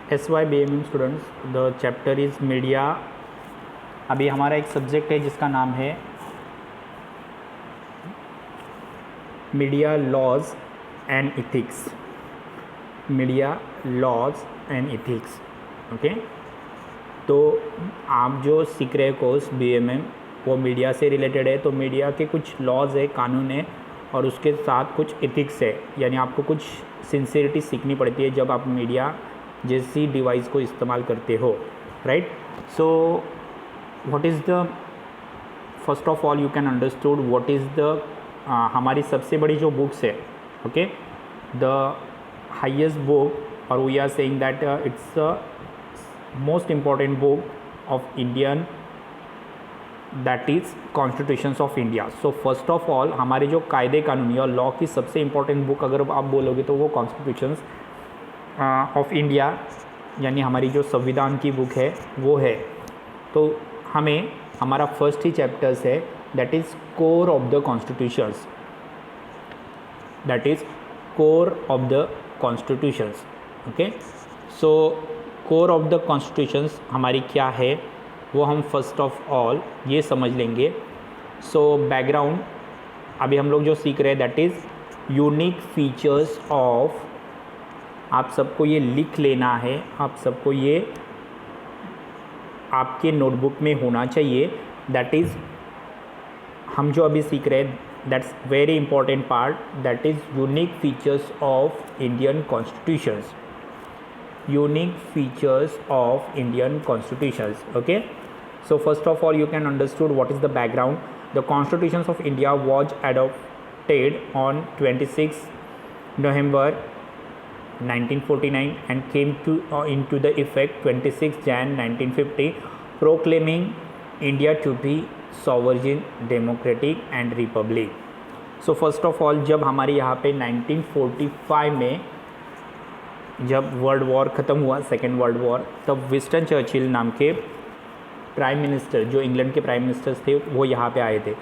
SYBMM students, the chapter is media. अभी हमारा एक सब्जेक्ट है जिसका नाम है media laws and ethics. Media laws and ethics, okay. तो आप जो सीख रहे कोर्स BMM वो मीडिया से रिलेटेड है। तो मीडिया के कुछ लॉज है, कानून है, और उसके साथ कुछ इथिक्स है, यानी आपको कुछ सिंसियरिटी सीखनी पड़ती है जब आप मीडिया जैसी डिवाइस को इस्तेमाल करते हो, right. So what is the first of all you can understood what is the हमारी सबसे बड़ी जो बुक्स है, ओके, द हाईएस्ट बुक, और we are saying that it's most important book of Indian, that is constitutions of India. So first of all हमारे जो कायदे कानून या लॉ की सबसे इम्पॉर्टेंट बुक अगर आप बोलोगे तो वो कॉन्स्टिट्यूशंस ऑफ इंडिया, यानी हमारी जो संविधान की बुक है वो है। तो हमें हमारा फर्स्ट ही चैप्टर्स है that is core of the constitutions, that is core of the constitutions, okay. So core of the constitutions हमारी क्या है वो हम फर्स्ट ऑफ ऑल ये समझ लेंगे। सो बैकग्राउंड अभी हम लोग जो सीख रहे हैं that is unique features of, आप सबको ये लिख लेना है, आप सबको ये आपके नोटबुक में होना चाहिए। दैट इज़ हम जो अभी सीख रहे हैं that's very important part, that is unique features of Indian constitutions, unique features of Indian constitutions, okay. So first of all you can understood what is the background. The constitutions of India was adopted on 26 November 1949 and came into the effect 26 Jan 1950, proclaiming India to be sovereign, democratic and republic. So first of all जब हमारे यहाँ पे 1945 में जब world war ख़त्म हुआ, second world war, तब Winston Churchill नाम के प्राइम मिनिस्टर, जो इंग्लैंड के प्राइम मिनिस्टर्स थे, वो यहाँ पे आए थे।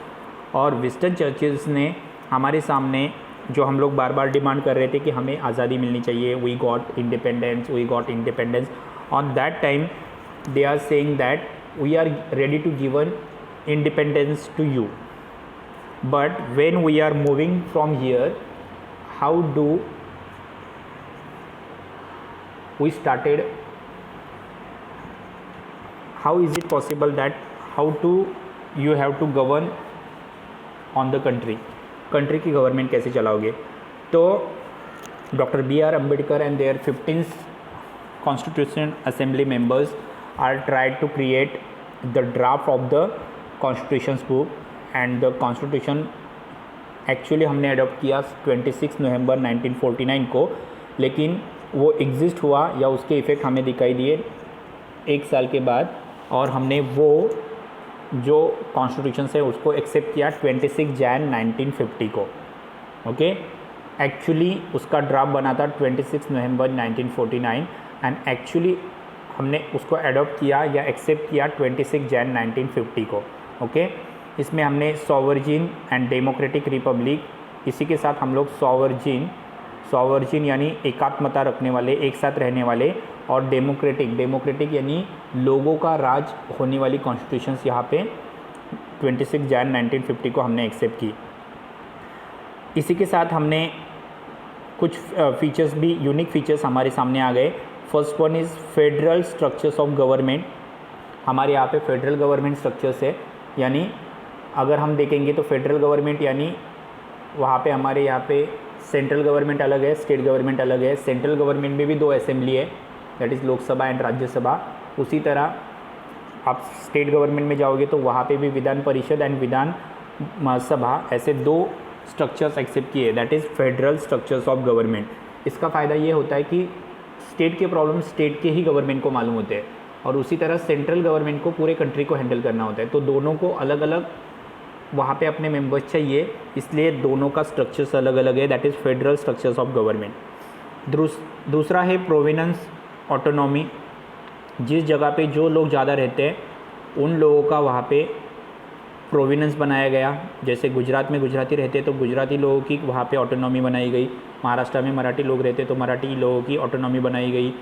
और विंस्टन चर्चिल्स ने हमारे सामने जो हम लोग बार बार डिमांड कर रहे थे कि हमें आज़ादी मिलनी चाहिए, we got independence, we got independence, on that time they are saying that we are ready to given independence to you, but when we are moving from here, how do we started, how is it possible that how to you have to govern on the country, country की government कैसे चलाओगे। तो doctor BR Ambedkar and their 15 constitution assembly members are tried to create the draft of the constitutions book, and the constitution actually हमने adopt किया 26 नवंबर 1949 को, लेकिन वो exist हुआ या उसके इफ़ेक्ट हमें दिखाई दिए एक साल के बाद, और हमने वो जो कॉन्स्टिट्यूशन है उसको एक्सेप्ट किया 26 जैन 1950 को, ओके। एक्चुअली उसका ड्राफ्ट बना था 26 नवंबर 1949 एंड एक्चुअली हमने उसको एडॉप्ट किया या एक्सेप्ट किया 26 जैन 1950 को, ओके। इसमें हमने सॉवरजिन एंड डेमोक्रेटिक रिपब्लिक, इसी के साथ हम लोग सॉवरजिन यानी एकात्मता रखने वाले, एक साथ रहने वाले, और डेमोक्रेटिक यानी लोगों का राज होने वाली कॉन्स्टिट्यूशंस यहाँ पे 26 जैन 1950 को हमने एक्सेप्ट की। इसी के साथ हमने कुछ फीचर्स भी, यूनिक फीचर्स हमारे सामने आ गए। First one is federal structures of government. हमारे यहाँ पे फेडरल गवर्नमेंट स्ट्रक्चर्स है, यानी अगर हम देखेंगे तो फेडरल गवर्नमेंट यानी वहाँ पे हमारे यहाँ पे सेंट्रल गवर्नमेंट अलग है, स्टेट गवर्नमेंट अलग है। सेंट्रल गवर्नमेंट में भी 2 असेंबली है, that is Lok Sabha and Rajya Sabha. उसी तरह आप स्टेट गवर्नमेंट में जाओगे तो वहाँ पे भी विधान परिषद एंड विधान सभा, ऐसे 2 स्ट्रक्चर्स एक्सेप्ट किए, that is federal structures of government. इसका फ़ायदा ये होता है कि स्टेट के प्रॉब्लम स्टेट के ही गवर्नमेंट को मालूम होते हैं, और उसी तरह सेंट्रल गवर्नमेंट को पूरे कंट्री को हैंडल करना होता है। तो दोनों को अलग अलग वहाँ पे अपने मेंबर्स चाहिए, इसलिए दोनों का स्ट्रक्चर्स अलग अलग है, that is federal structures of government. दूसरा है प्रोविनेंस ऑटोनॉमी। जिस जगह पे जो लोग ज़्यादा रहते हैं उन लोगों का वहाँ पे प्रोविनेंस बनाया गया। जैसे गुजरात में गुजराती रहते तो गुजराती लोगों की वहाँ पे ऑटोनॉमी बनाई गई, महाराष्ट्र में मराठी लोग रहते तो मराठी लोगों की ऑटोनॉमी बनाई गई,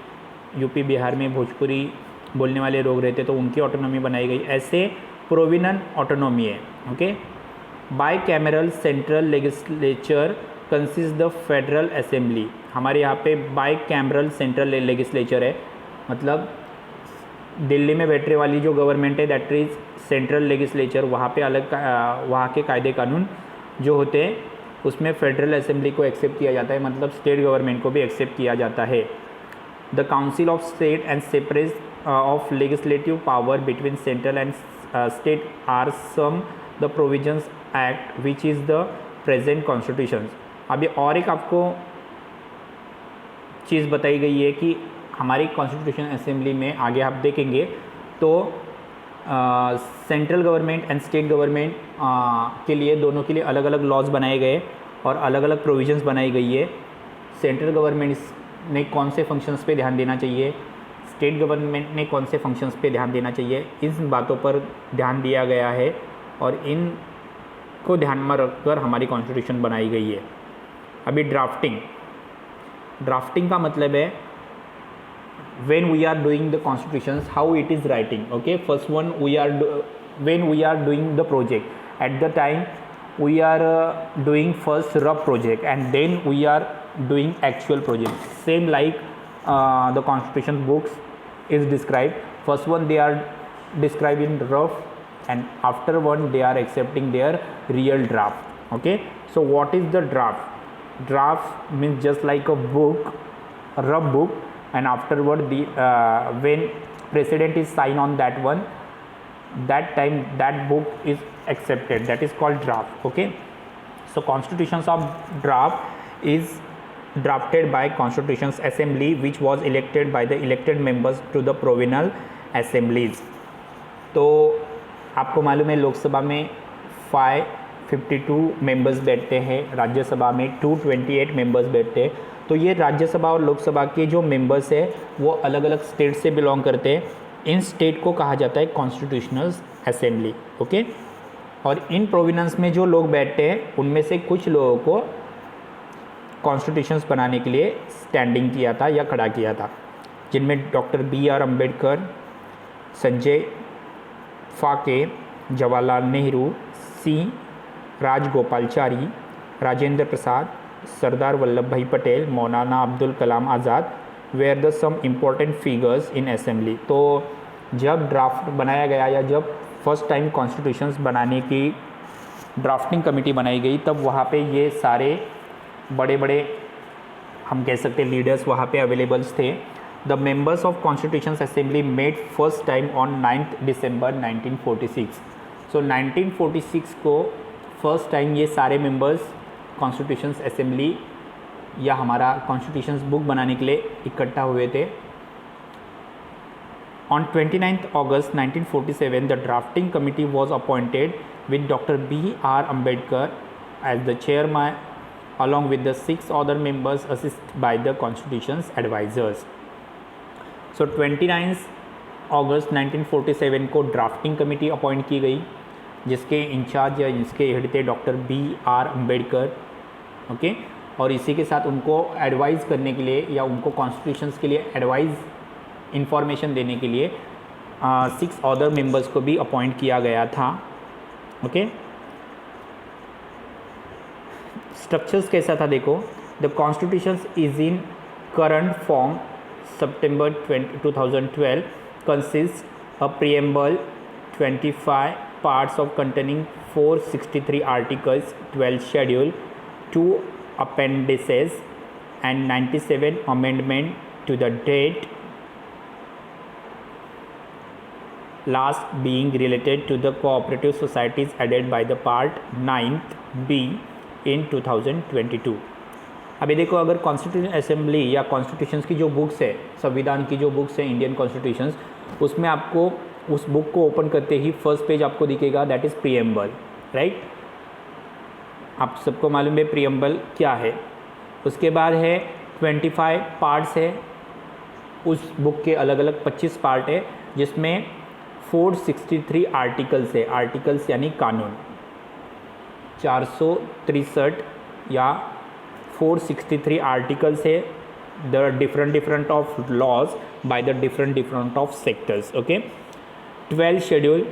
यूपी बिहार में भोजपुरी बोलने वाले लोग रहते तो उनकी ऑटोनॉमी बनाई गई। ऐसे प्रोविनल ऑटोनॉमी है। Okay, by cameral central legislature consist the federal assembly. हमारे यहाँ पे बाई कैमरल सेंट्रल लेजिस्लेचर है, मतलब दिल्ली में बैठने वाली जो गवर्नमेंट है दैट इज सेंट्रल लेजिस्लेचर, वहाँ पे अलग वहाँ के कायदे कानून जो होते हैं उसमें फेडरल असेंबली को एक्सेप्ट किया जाता है, मतलब स्टेट गवर्नमेंट को भी एक्सेप्ट किया जाता है। The council of state and separate of legislative power between central and state are some the provisions act which is the present constitution. अभी और एक आपको चीज़ बताई गई है कि हमारी कॉन्स्टिट्यूशन असेंबली में आगे आप देखेंगे तो central government and state government के लिए दोनों के लिए अलग अलग लॉज बनाए गए और अलग अलग प्रोविजंस बनाई गई है। सेंट्रल गवर्नमेंट ने कौन से फंक्शंस पे ध्यान देना चाहिए, स्टेट गवर्नमेंट ने कौन से फंक्शंस पे ध्यान देना चाहिए, इन बातों पर ध्यान दिया गया है और इन को ध्यान में रखकर हमारी कॉन्स्टिट्यूशन बनाई गई है। अभी ड्राफ्टिंग का मतलब है when we are doing the constitutions how it is writing. Okay, first one when we are doing the project at the time we are doing first rough project and then we are doing actual project, same like the constitution books is described. First one they are described in rough and after one they are accepting their real draft. Okay, so what is the draft means just like a book, a rough book, and afterward the when president is sign on that one, that time that book is accepted, that is called draft. Okay, so constitutions of draft is drafted by constitutions assembly which was elected by the elected members to the provincial assemblies. तो आपको मालूम है लोकसभा में 552 members बैठते हैं, राज्यसभा में 228 members बैठते हैं। तो ये राज्यसभा और लोकसभा के जो मेंबर्स है वो अलग अलग स्टेट से बिलोंग करते हैं। इन स्टेट को कहा जाता है कॉन्स्टिट्यूशनल असेंबली। ओके, और इन प्रोविनेंस में जो लोग बैठते हैं उनमें से कुछ लोगों को कॉन्स्टिट्यूशंस बनाने के लिए स्टैंडिंग किया था या खड़ा किया था, जिनमें doctor BR Ambedkar, Sanjay Phake, Jawaharlal Nehru, C Rajagopalachari, Rajendra Prasad, Sardar Vallabh Bhai Patel, Maulana Abdul Kalam Azad were the some important figures in assembly. तो जब ड्राफ्ट बनाया गया या जब फर्स्ट टाइम कॉन्स्टिट्यूशंस बनाने की ड्राफ्टिंग कमेटी बनाई गई तब वहाँ पे ये सारे बड़े बड़े हम कह सकते लीडर्स वहाँ पे अवेलेबल्स थे। The members of constitutions assembly made first time on 9 दिसंबर 1946। सो 1946 को फर्स्ट टाइम ये सारे मेंबर्स कॉन्स्टिट्यूशंस असेंबली या हमारा कॉन्स्टिट्यूशंस बुक बनाने के लिए इकट्ठा हुए थे। On 29 August 1947 the drafting committee was appointed with doctor BR Ambedkar as the chairman along with the 6 other members assisted by the constitution's advisors. So 29 August 1947 को ड्राफ्टिंग कमेटी अपॉइंट की गई जिसके इंचार्ज या जिसके हेड थे डॉक्टर BR अम्बेडकर। ओके, और इसी के साथ उनको एडवाइज़ करने के लिए या उनको कॉन्स्टिट्यूशंस के लिए एडवाइज़ इंफॉर्मेशन देने के लिए 6 अदर मेंबर्स को भी अपॉइंट किया गया था। ओके, स्ट्रक्चर्स कैसा था देखो, the constitutions is in current form September 2012 consist a preamble 25 parts of containing 463 articles, 12 schedule, 2 appendices and 97 amendment to the date, last being related to the cooperative societies added by the part 9th B in 2022। अभी देखो, अगर constitution assembly या constitutions की जो books है, संविधान की जो बुक्स है इंडियन कॉन्स्टिट्यूशंस, उसमें आपको उस बुक को ओपन करते ही फर्स्ट पेज आपको दिखेगा, दैट इज़ प्रीएम्बल, राइट। आप सबको मालूम है प्रीएम्बल क्या है। उसके बाद है 25 पार्ट्स है, उस बुक के अलग अलग 25 पार्ट है जिसमें 463 आर्टिकल्स है। आर्टिकल्स यानी कानून, 463 या 463 आर्टिकल्स है the different of laws by the different of sectors. Okay, 12 schedule,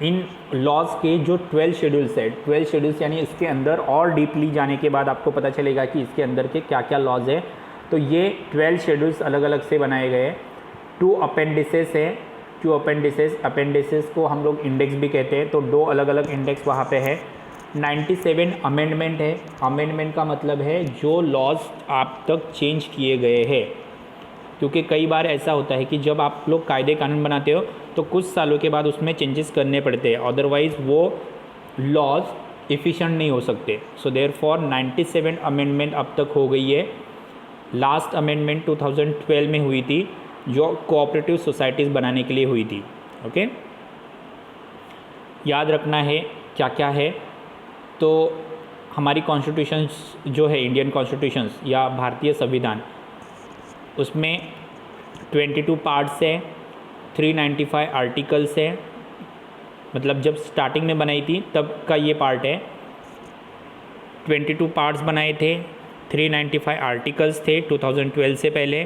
in laws के जो 12 शेड्यूल्स है, 12 शेड्यूल्स यानी इसके अंदर और डीपली जाने के बाद आपको पता चलेगा कि इसके अंदर के क्या क्या लॉज है। तो ये 12 शेड्यूल्स अलग अलग से बनाए गए। 2 अपेंडिसेस है, 2 अपेंडिसेस को हम लोग इंडेक्स भी कहते हैं, तो 2 अलग अलग इंडेक्स वहाँ पे है। 97 अमेंडमेंट है। अमेंडमेंट का मतलब है जो लॉज आप तक चेंज किए गए हैं, क्योंकि कई बार ऐसा होता है कि जब आप लोग कायदे कानून बनाते हो तो कुछ सालों के बाद उसमें चेंजेस करने पड़ते हैं, अदरवाइज़ वो लॉज एफिशिएंट नहीं हो सकते। सो देयरफॉर 97 अमेंडमेंट अब तक हो गई है। लास्ट अमेंडमेंट 2012 में हुई थी, जो कोऑपरेटिव सोसाइटीज़ बनाने के लिए हुई थी। ओके, याद रखना है क्या क्या है। तो हमारी कॉन्स्टिट्यूशंस जो है, इंडियन कॉन्स्टिट्यूशंस या भारतीय संविधान, उसमें 22 पार्ट्स है, 395 आर्टिकल्स है। मतलब जब स्टार्टिंग में बनाई थी तब का ये पार्ट है। 22 पार्ट्स बनाए थे, 395 आर्टिकल्स थे 2012 से पहले,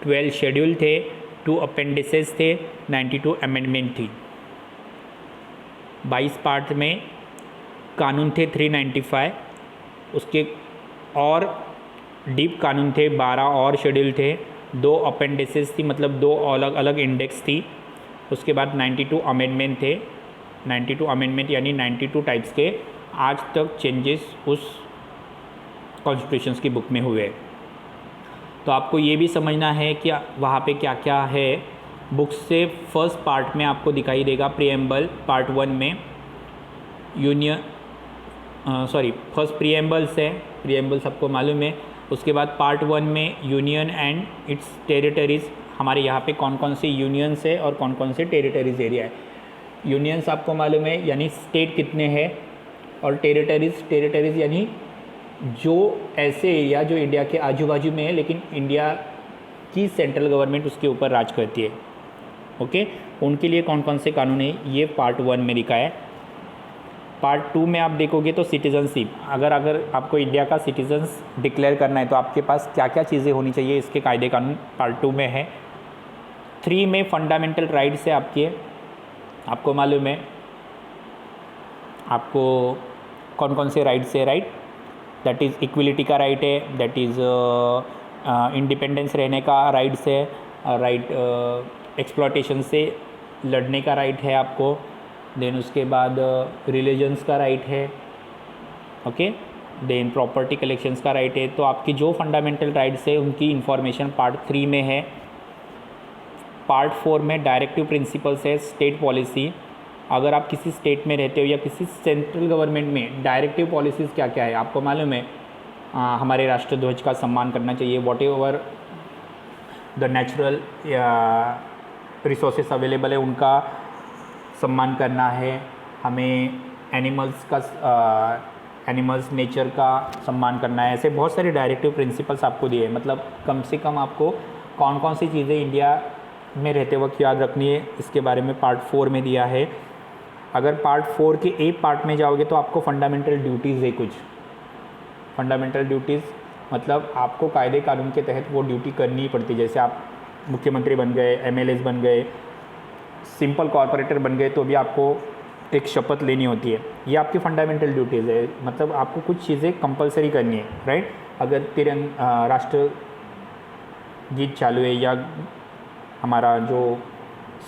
12 शेड्यूल थे, 2 अपेंडिसेस थे, 92 अमेंडमेंट थी। 22 पार्ट में कानून थे 395, उसके और डीप कानून थे 12 और शेड्यूल थे, 2 अपेंडिसेस थी, मतलब 2 अलग अलग इंडेक्स थी। उसके बाद 92 अमेंडमेंट थे। 92 अमेंडमेंट यानी 92 टाइप्स के आज तक चेंजेस उस कॉन्स्टिट्यूशंस की बुक में हुए। तो आपको ये भी समझना है कि वहाँ पे क्या क्या है। बुक से फर्स्ट पार्ट में आपको दिखाई देगा प्रीएम्बल, पार्ट 1 में यूनियन फर्स्ट प्रीएम्बल्स है, प्रीएम्बल सबको मालूम है। उसके बाद पार्ट 1 में यूनियन एंड इट्स टेरिटरीज़, हमारे यहाँ पे कौन कौन से यूनियंस है और कौन कौन से टेरिटरीज़ एरिया है। यूनियंस आपको मालूम है यानी स्टेट कितने हैं, और टेरिटरीज़ यानी जो ऐसे एरिया जो इंडिया के आजू बाजू में है लेकिन इंडिया की सेंट्रल गवर्नमेंट उसके ऊपर राज करती है। ओके, उनके लिए कौन कौन से कानून है ये पार्ट 1 में लिखा है। पार्ट 2 में आप देखोगे तो सिटीजनशिप, अगर आपको इंडिया का सिटीजन्स डिक्लेयर करना है तो आपके पास क्या क्या चीज़ें होनी चाहिए, इसके कायदे कानून पार्ट 2 में है। 3 में फंडामेंटल राइट्स है आपको मालूम है आपको कौन कौन से राइट्स है, राइट, दैट इज़ इक्वलिटी का राइट है, दैट इज़ इंडिपेंडेंस रहने का राइट्स है, राइट एक्सप्लॉयटेशन से लड़ने का राइट है आपको, देन उसके बाद रिलीजन्स का राइट है, ओके, देन प्रॉपर्टी कलेक्शंस का राइट है। तो आपकी जो फंडामेंटल राइट्स है उनकी इंफॉर्मेशन पार्ट 3 में है। पार्ट 4 में डायरेक्टिव प्रिंसिपल्स है, स्टेट पॉलिसी, अगर आप किसी स्टेट में रहते हो या किसी सेंट्रल गवर्नमेंट में डायरेक्टिव पॉलिसीज़ क्या क्या है आपको मालूम है। हमारे राष्ट्रध्वज का सम्मान करना चाहिए, what ever the natural resources available है उनका सम्मान करना है, हमें एनिमल्स नेचर का सम्मान करना है। ऐसे बहुत सारे डायरेक्टिव प्रिंसिपल्स आपको दिए हैं, मतलब कम से कम आपको कौन कौन सी चीज़ें इंडिया में रहते वक्त याद रखनी है, इसके बारे में पार्ट 4 में दिया है। अगर पार्ट 4 के एक पार्ट में जाओगे तो आपको फंडामेंटल ड्यूटीज़ है कुछ। फंडामेंटल ड्यूटीज़ मतलब आपको कायदे कानून के तहत वो ड्यूटी करनी ही पड़ती है। जैसे आप मुख्यमंत्री बन गए, एमएलएस बन गए, सिंपल कॉरपोरेटर बन गए तो भी आपको एक शपथ लेनी होती है। ये आपकी फंडामेंटल ड्यूटीज़ है, मतलब आपको कुछ चीज़ें कंपलसरी करनी है, राइट। अगर राष्ट्र गीत चालू है या हमारा जो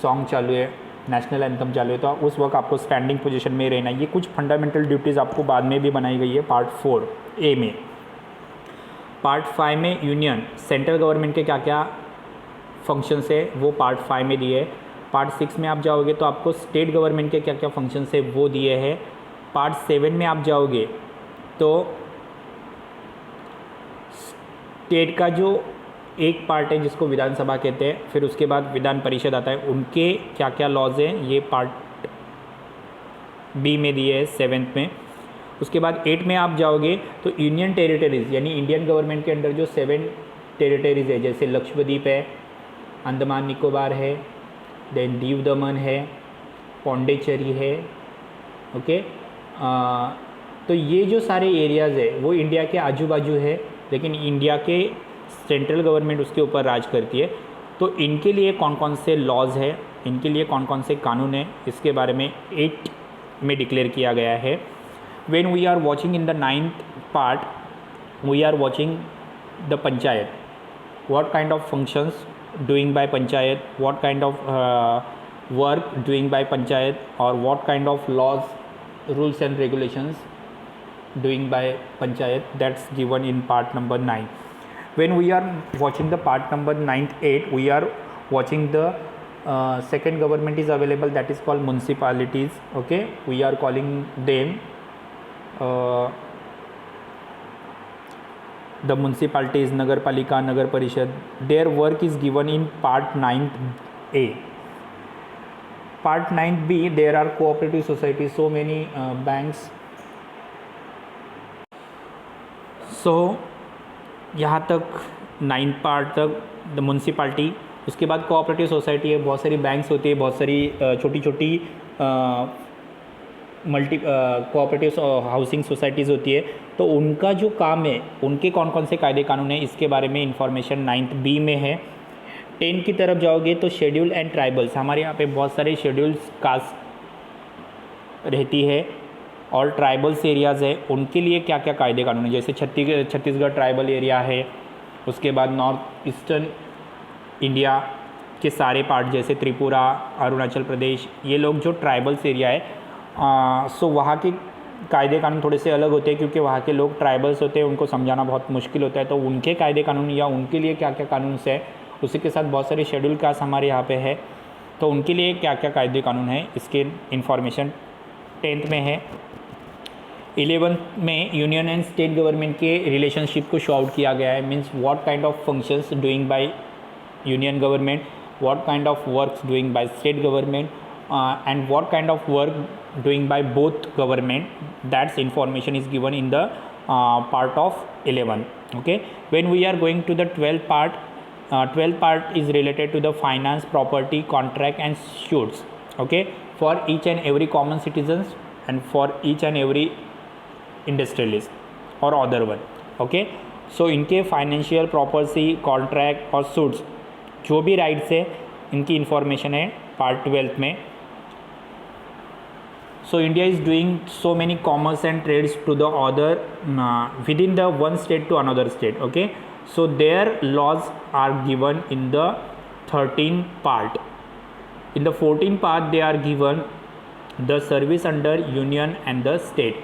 सॉन्ग चालू है, नेशनल एंथम चालू है, तो उस वक्त आपको स्टैंडिंग पोजीशन में रहना है। ये कुछ फंडामेंटल ड्यूटीज़ आपको बाद में भी बनाई गई है पार्ट 4A में। पार्ट 5 में यूनियन, सेंट्रल गवर्नमेंट के क्या क्या फंक्शंस है वो पार्ट 5 में दिए है। पार्ट 6 में आप जाओगे तो आपको स्टेट गवर्नमेंट के क्या क्या फंक्शंस है वो दिए हैं। पार्ट 7 में आप जाओगे तो स्टेट का जो एक पार्ट है जिसको विधानसभा कहते हैं, फिर उसके बाद विधान परिषद आता है, उनके क्या क्या लॉज हैं ये पार्ट B में दिए है 7th में। उसके बाद 8 में आप जाओगे तो यूनियन टेरिटरीज़ यानी इंडियन गवर्नमेंट के अंडर जो 7 टेरिटरीज़ है, जैसे लक्षद्वीप है, अंडमान निकोबार है, देन दीव दमन है, पौंडीचेरी है, ओके। तो ये जो सारे एरियाज़ है वो इंडिया के आजू बाजू है, लेकिन इंडिया के सेंट्रल गवर्नमेंट उसके ऊपर राज करती है। तो इनके लिए कौन कौन से लॉज है, इनके लिए कौन कौन से कानून है, इसके बारे में 8 में डिक्लेयर किया गया है। When we are watching in the 9th part, we are watching the panchayat, what kind of functions doing by panchayat, what kind of work doing by panchayat, और what kind of laws, rules and regulations doing by panchayat, that's given in part number 9. When we are watching the part number 9th 8, we are watching the second government is available, that is called municipalities. Okay, we are calling them the municipalities, nagar palika, nagar parishad. Their work is given in part 9th A. Part 9th B, there are cooperative societies, so many banks. सो यहाँ तक 9 part तक the municipality, उसके बाद cooperative society है, बहुत सारी banks होती है, बहुत सारी छोटी छोटी मल्टी कोऑपरेटिव हाउसिंग सोसाइटीज़ होती है। तो उनका जो काम है, उनके कौन कौन से कायदे कानून हैं, इसके बारे में इंफॉर्मेशन 9th B में है। 10 की तरफ जाओगे तो शेड्यूल एंड ट्राइबल्स, हमारे यहाँ पे बहुत सारे शेड्यूल्स कास्ट रहती है और ट्राइबल्स एरियाज़ है, उनके लिए क्या क्या कायदे कानून है। जैसे छत्तीसगढ़ ट्राइबल एरिया है, उसके बाद नॉर्थ ईस्टर्न इंडिया के सारे पार्ट जैसे त्रिपुरा, अरुणाचल प्रदेश, ये लोग जो ट्राइबल्स एरिया है, सो वहाँ के कायदे कानून थोड़े से अलग होते हैं, क्योंकि वहाँ के लोग ट्राइबल्स होते हैं, उनको समझाना बहुत मुश्किल होता है। तो उनके कायदे कानून या उनके लिए क्या क्या कानून है, उसी के साथ बहुत सारे शेड्यूल कास्ट हमारे यहाँ पे है, तो उनके लिए क्या क्या कायदे कानून है, इसके इंफॉर्मेशन 10th में है। 11th में यूनियन एंड स्टेट गवर्नमेंट के रिलेशनशिप को शो आउट किया गया है। Means what kind of functions doing by union government, what kind of works doing by state government, and what kind of work doing by both government, that's information is given in the part of 11. Okay, when we are going to the 12th part, 12th part is related to the finance, property, contract and suits. Okay, for each and every common citizens and for each and every industrialist or other one. Okay, so इनके financial, property, contract और suits जो भी rights है, इनकी information है part 12th में। So India is doing so many commerce and trades to the other within the one state to another state. Okay, so their laws are given in the 13th part. In the 14th part they are given the service under union and the state.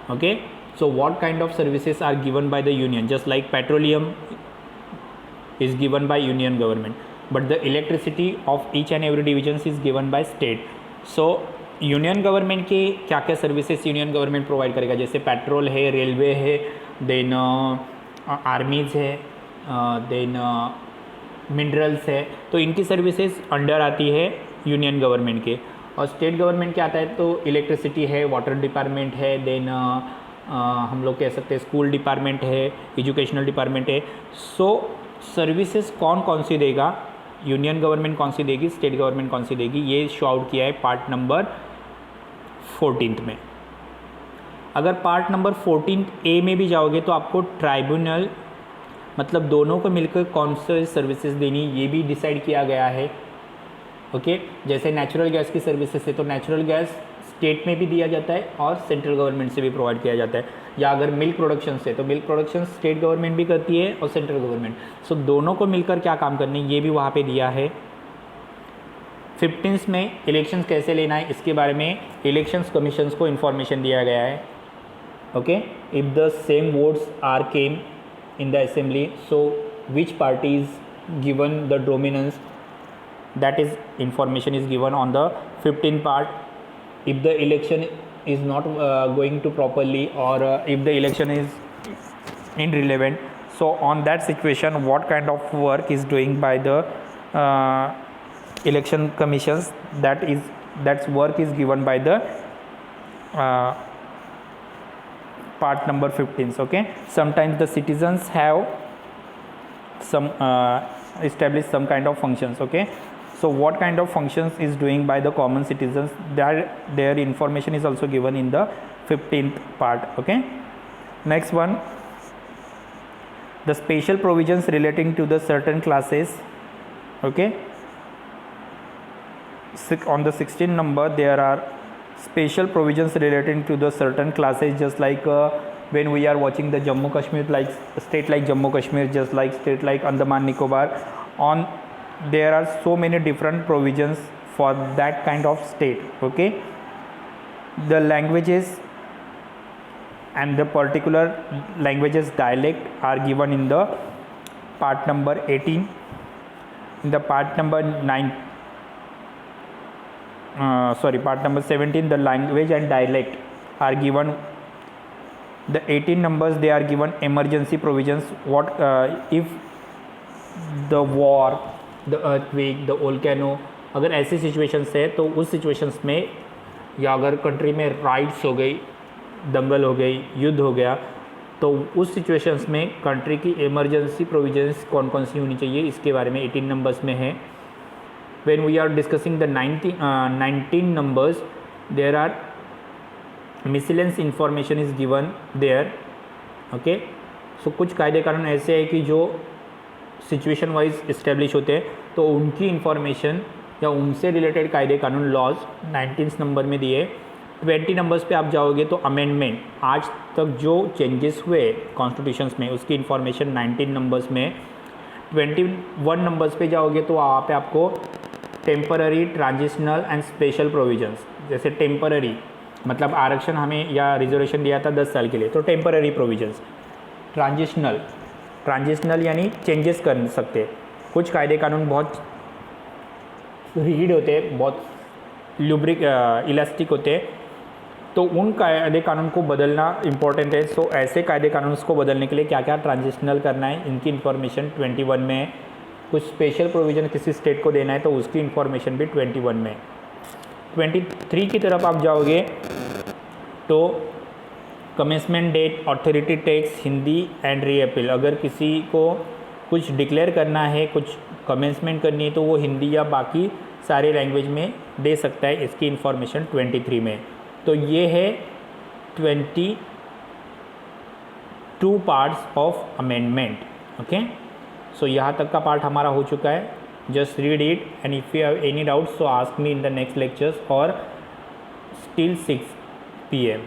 Okay, so what kind of services are given by the union? Just like petroleum is given by union government, but the electricity of each and every divisions is given by state. So union government के क्या क्या services union government provide करेगा, जैसे petrol है, railway है, then armies है, then minerals है, तो इनकी सर्विसेज अंडर आती है यूनियन गवर्नमेंट के। और स्टेट गवर्नमेंट क्या आता है, तो इलेक्ट्रिसिटी है, वाटर डिपार्टमेंट है, देन हम लोग कह सकते हैं स्कूल डिपार्टमेंट है, एजुकेशनल डिपार्टमेंट है। सो सर्विसेज कौन कौन सी देगा, यूनियन गवर्नमेंट कौन सी देगी, स्टेट गवर्नमेंट कौन सी देगी, ये शो आउट किया है पार्ट नंबर 14th में। अगर पार्ट नंबर 14th A में भी जाओगे तो आपको ट्राइब्यूनल, मतलब दोनों को मिलकर कौन से सर्विसेज देनी, ये भी डिसाइड किया गया है। ओके, जैसे नेचुरल गैस की सर्विसेज है तो नेचुरल गैस स्टेट में भी दिया जाता है और सेंट्रल गवर्नमेंट से भी प्रोवाइड किया जाता है। या अगर मिल्क प्रोडक्शन से, तो मिल्क प्रोडक्शन स्टेट गवर्नमेंट भी करती है और सेंट्रल गवर्नमेंट। सो दोनों को मिलकर क्या काम करने, ये भी वहाँ पे दिया है। 15th में इलेक्शंस कैसे लेना है, इसके बारे में इलेक्शंस कमीशंस को इन्फॉर्मेशन दिया गया है। Okay, if the same votes are came in the assembly, so which party is given the dominance, that is information is given on the 15th part. If the election is not going to properly, or if the election is irrelevant, so on that situation what kind of work is doing by the election commissions, that work is given by the part number 15. Okay, sometimes the citizens have some established some kind of functions. Okay, so what kind of functions is doing by the common citizens, that their information is also given in the 15th part. Okay, next one, the special provisions relating to the certain classes. Okay, on the 16th number there are special provisions relating to the certain classes, just like when we are watching the Jammu Kashmir, like state like Jammu Kashmir, just like state like Andaman Nicobar, on there are so many different provisions for that kind of state. Okay, the languages and the particular languages dialect are given in the part number 18. In the part number 17, the language and dialect are given. The 18 numbers, they are given emergency provisions. What if the war, the earthquake, the volcano, अगर ऐसी situations है तो उस situations में, या अगर country में rights हो गई, दंगल हो गई, युद्ध हो गया, तो उस सिचुएशंस में कंट्री की इमरजेंसी प्रोविजंस कौन कौन सी होनी चाहिए, इसके बारे में 18 नंबर्स में है. When we are discussing the 19 numbers, there are miscellaneous information is given there. Okay, so कुछ कायदे कानून ऐसे है कि जो सिचुएशन वाइज इस्टेब्लिश होते हैं, तो उनकी इंफॉर्मेशन या उनसे रिलेटेड कायदे कानून लॉज 19 नंबर में दिए. 20 नंबर्स पे आप जाओगे तो अमेंडमेंट, आज तक जो चेंजेस हुए कॉन्स्टिट्यूशंस में, उसकी इंफॉर्मेशन 19 नंबर्स में. 21 नंबर्स पे जाओगे तो वहाँ पे आपको temporary, transitional and special provisions, जैसे टेम्पररी मतलब आरक्षण हमें या रिजर्वेशन दिया था 10 साल के लिए, तो टेम्पररी प्रोविजंस. ट्रांजिशनल यानी चेंजेस कर सकते. कुछ कायदे कानून बहुत रिजिड होते हैं, बहुत इलास्टिक होते हैं, तो उन कायदे कानून को बदलना इम्पोर्टेंट है. सो ऐसे कायदे कानून को बदलने के लिए क्या क्या ट्रांजिशनल करना है, इनकी इन्फॉर्मेशन 21 में है. कुछ स्पेशल प्रोविज़न किसी स्टेट को देना है तो उसकी इन्फॉर्मेशन भी 21 में. 23 की तरफ आप जाओगे तो commencement date, authority tax, Hindi and repeal. अगर किसी को कुछ डिक्लेयर करना है, कुछ कमेंसमेंट करनी है, तो वो हिंदी या बाकी सारे लैंग्वेज में दे सकता है. इसकी इन्फॉर्मेशन 23 में. तो ये है 22 पार्ट्स ऑफ अमेंडमेंट. ओके, सो यहाँ तक का पार्ट हमारा हो चुका है. Just read it and if you have any doubts so ask me in the next lectures और स्टिल 6 PM.